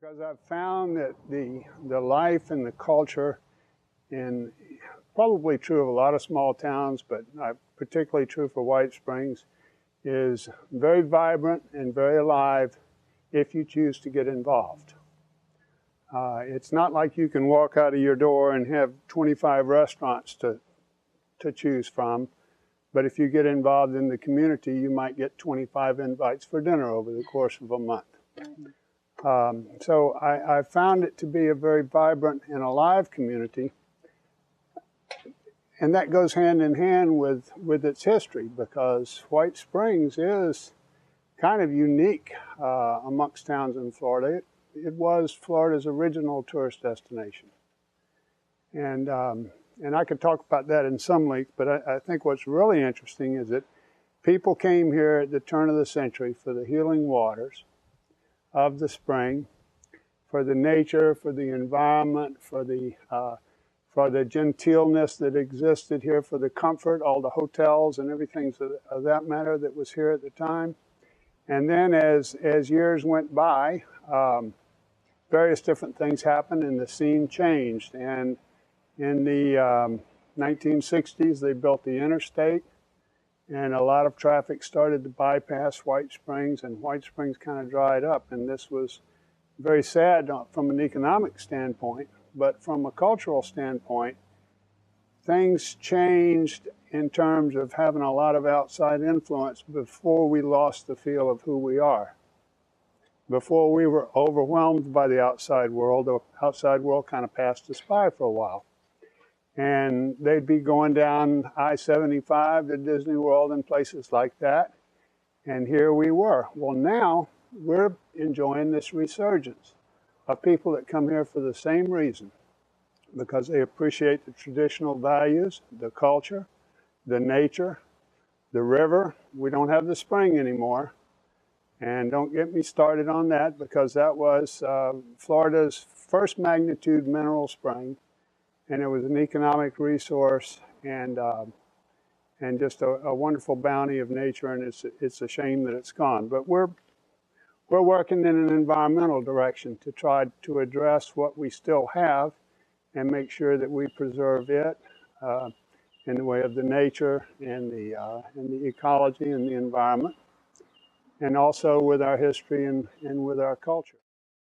Because I've found that the life and the culture, and probably true of a lot of small towns, but particularly true for White Springs, is very vibrant and very alive if you choose to get involved. It's not like you can walk out of your door and have 25 restaurants to choose from, but if you get involved in the community, you might get 25 invites for dinner over the course of a month. So I found it to be a very vibrant and alive community, and that goes hand in hand with its history, because White Springs is kind of unique amongst towns in Florida. It was Florida's original tourist destination, and I could talk about that in some length, but I think what's really interesting is that people came here at the turn of the century for the healing waters of the spring, for the nature, for the environment, for the genteelness that existed here, for the comfort, all the hotels and everything of that matter that was here at the time. And then as years went by, various different things happened and the scene changed. And in the 1960s, they built the interstate, and a lot of traffic started to bypass White Springs, and White Springs kind of dried up. And this was very sad from an economic standpoint, but from a cultural standpoint, things changed in terms of having a lot of outside influence before we lost the feel of who we are. Before we were overwhelmed by the outside world kind of passed us by for a while. And they'd be going down I-75 to Disney World and places like that. And here we were. Well, now we're enjoying this resurgence of people that come here for the same reason, because they appreciate the traditional values, the culture, the nature, the river. We don't have the spring anymore. And don't get me started on that, because that was Florida's first magnitude mineral spring. And it was an economic resource and just a wonderful bounty of nature, and it's a shame that it's gone. But we're working in an environmental direction to try to address what we still have and make sure that we preserve it in the way of the nature and the ecology and the environment, and also with our history and with our culture.